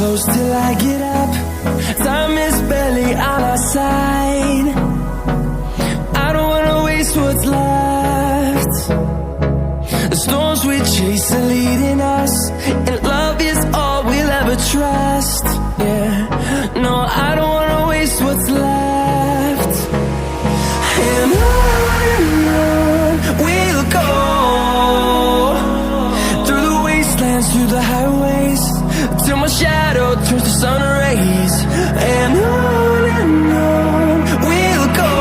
close till I get up. Time is barely on our side. I don't wanna waste what's left. The storms we chase are leading us, and love is all we'll ever trust. Yeah, no, I don't wanna waste what's left. And on we'll go, through the wastelands, through the highways, till my shadow turns to sun rays. And on we'll go,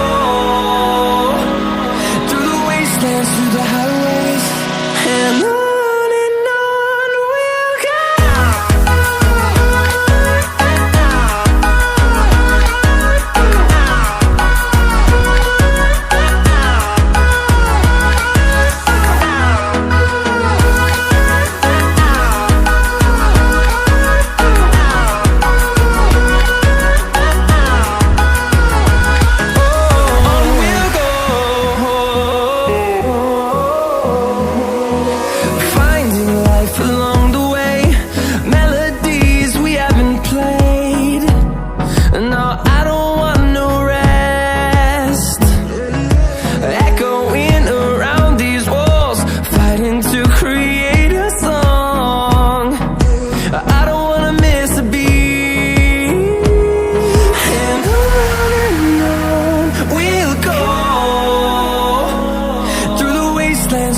through the wastelands, through the highways, and on we'll go.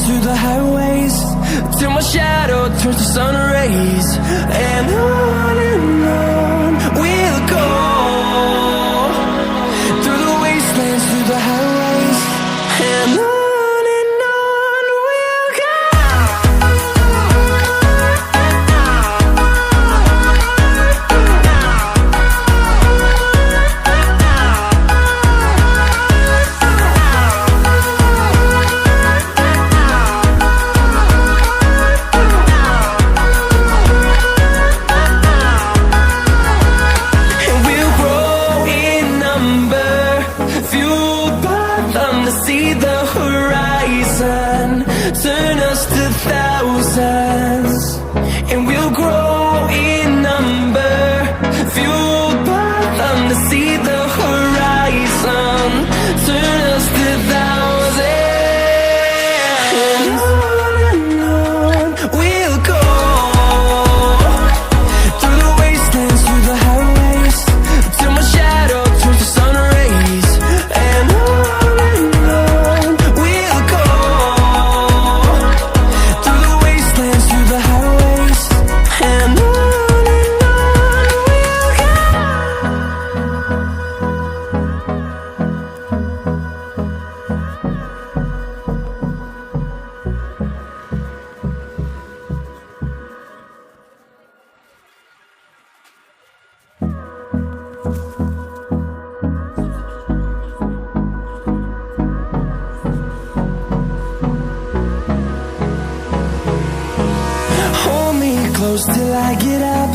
Through the highways, till my shadow turns to sun rays. And on we'll go, through the wastelands, through the highways, and on we'll go. See the horizon, turn us to thousands, and we'll grow in number, fueled by them. To see the horizon, turn us to thousands, and on we'll go, through the wastelands, through the highways, till my shadow turns to sun rays. And close till I get up.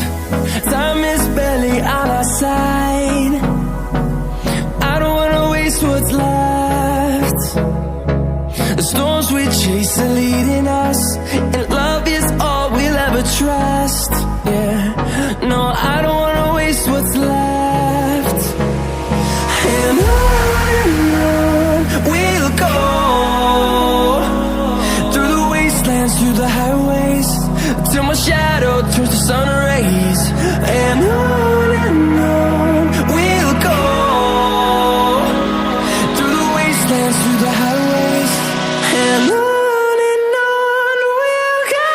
Time is barely on our side. I don't wanna waste what's left. The storms we chase are leading us, and love is all we'll ever trust. Yeah, no, I don't wanna waste what's left. And on we'll go, through the wastelands, through the highways, till my shadow turns to sun rays. And on we'll go, through the wastelands, through the highways, and on we'll go.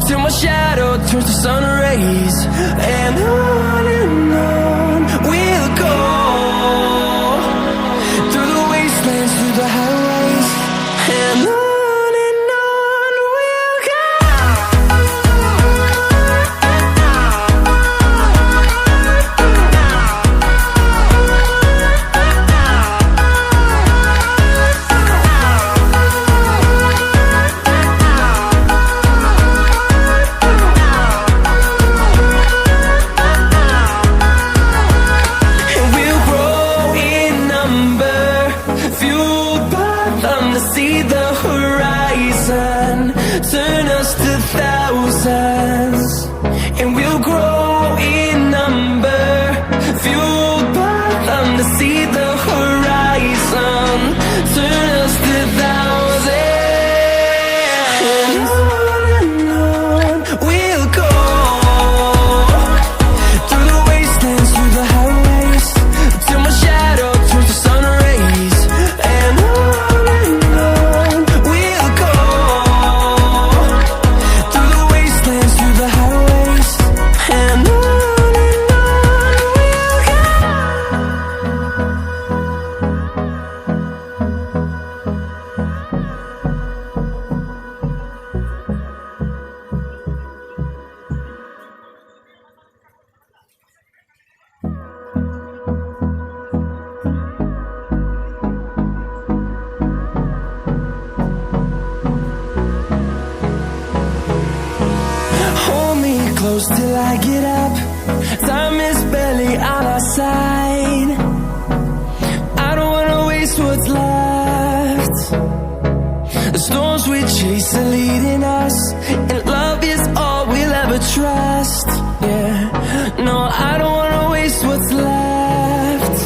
till my shadow turns to sun rays. And on we'll go, through the wastelands, through the highways. And on we'll go. See the horizon, turn us to thousands, and we'll grow in number, fueled by them to see the horizon, turn us to thousands. And on we'll go, through the wastelands, through the highways, till my shadow turns to sun rays. And close till I get up. Time is barely on our side. I don't wanna waste what's left. The storms we chase are leading us, and love is all we'll ever trust. Yeah, no, I don't wanna waste what's left.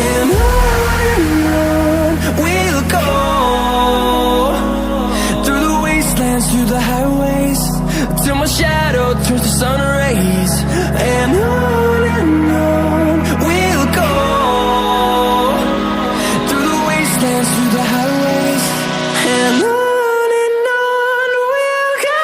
And on we'll go, through the wastelands, through the highways, till my shadow turns to sun rays. And on we'll go, through the wastelands, through the highways. And on we'll go.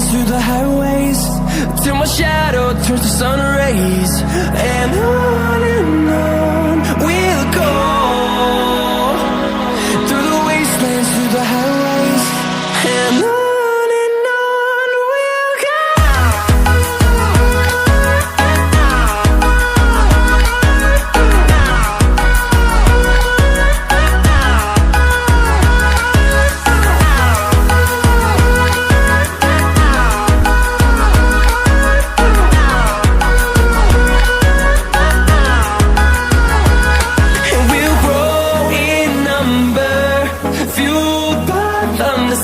Through the highways, till my shadow turns to sun rays. And on we'll go, through the wastelands, through the highways. And on we'll go.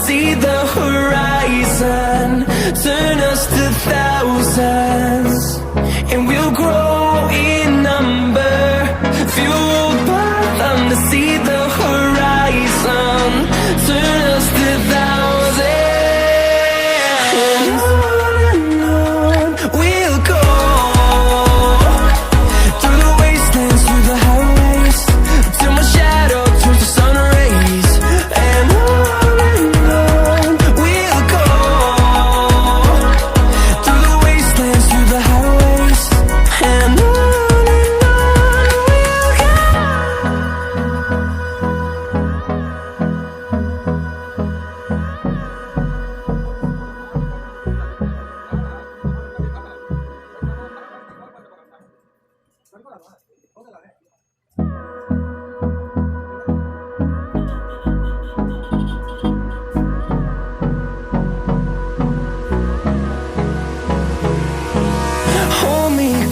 See the horizon, turn us to thousands, and we'll grow in number, fueled by them to see the horizon, turn us to thousands. And on we'll go, through the wastelands, through the highways, till my shadow turns to sun rays. And we'll go, through the wastelands, through the highways. And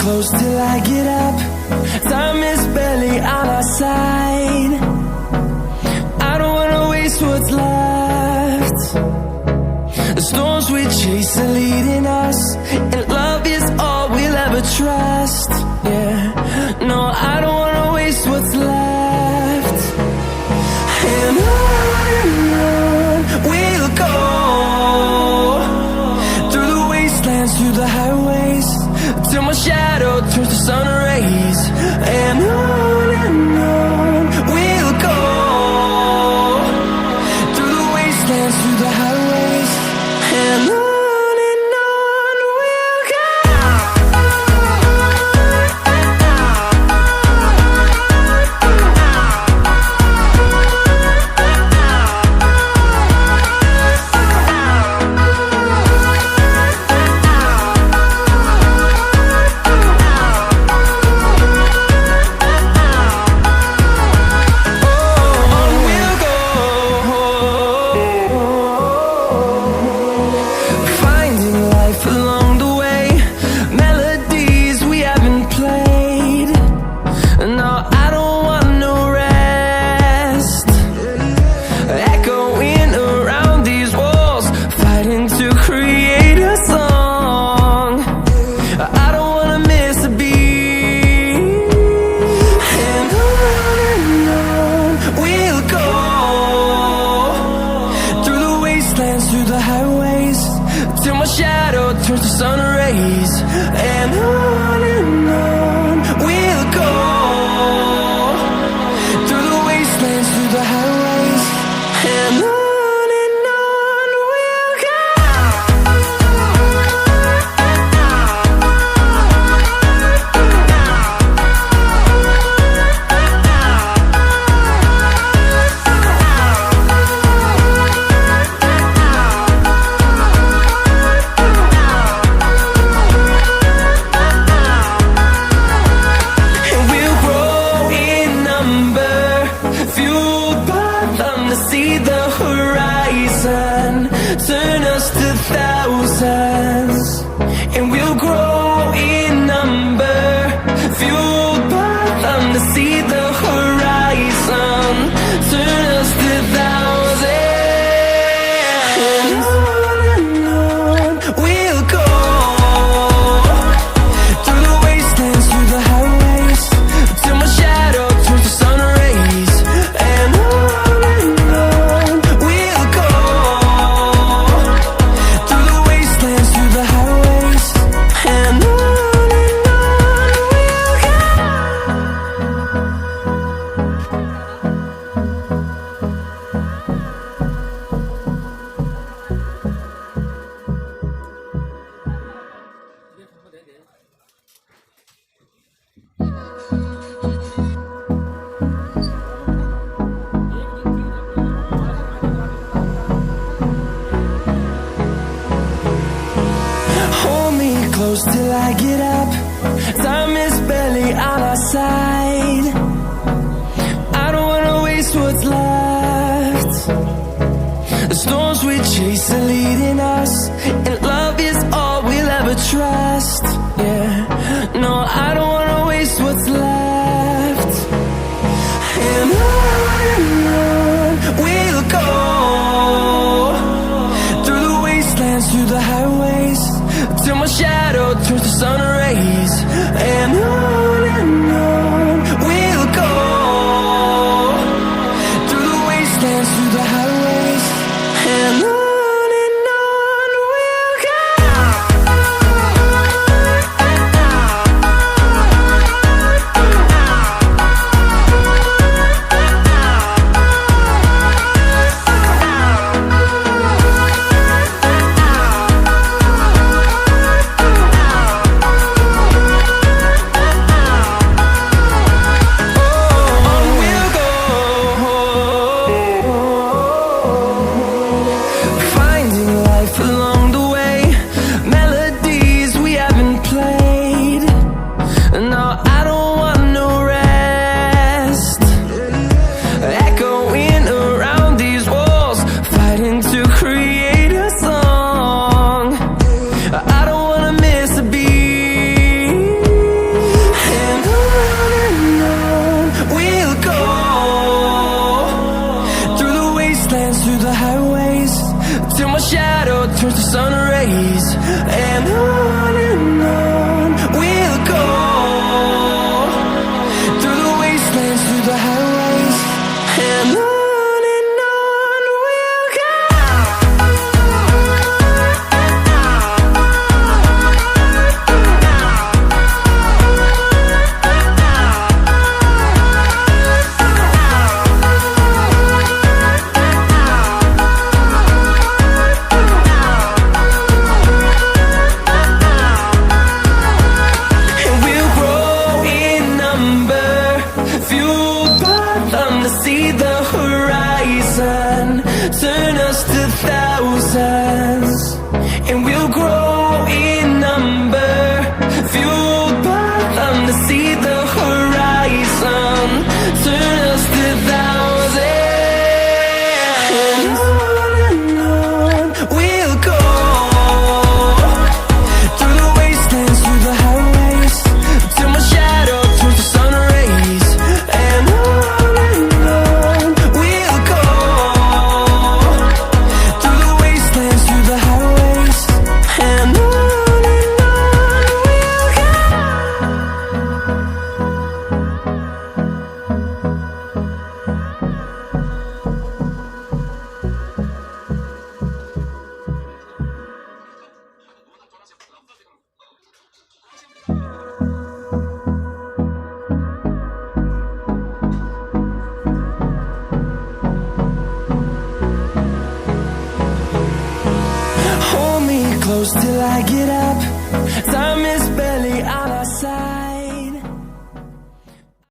close till I get up. Time is barely on our side. I don't wanna waste what's left. The storms we chase are leading us, and love is all we'll ever trust. Yeah, no, I don't wanna waste what's left. And on we'll go, through the wastelands, through the highways, till my shadow turns to sun rays. And on we'll go, through the wastelands, through the highways, and on we'll go. Through the highways, till my shadow turns to sun rays. And on we'll go, through the wastelands, through the highways, and on we'll go. See the horizon, turn us to thousands, and we'll grow in number, fueled by them. To see the horizon, turn us to thousands, and on we'll go, through the wastelands, through the highways, till my shadow turns to sun rays. And close till I get up. Time is barely on our side. I don't wanna waste what's left. The storms we chase are leading us, and love is all we'll ever trust. Yeah, no, I don't wanna waste what's left. And on we'll go, through the wastelands, through the highways, till my shadow turns to sun rays. And on we'll go, through the wastelands, through the highways, and on we'll go. till I get up. Time is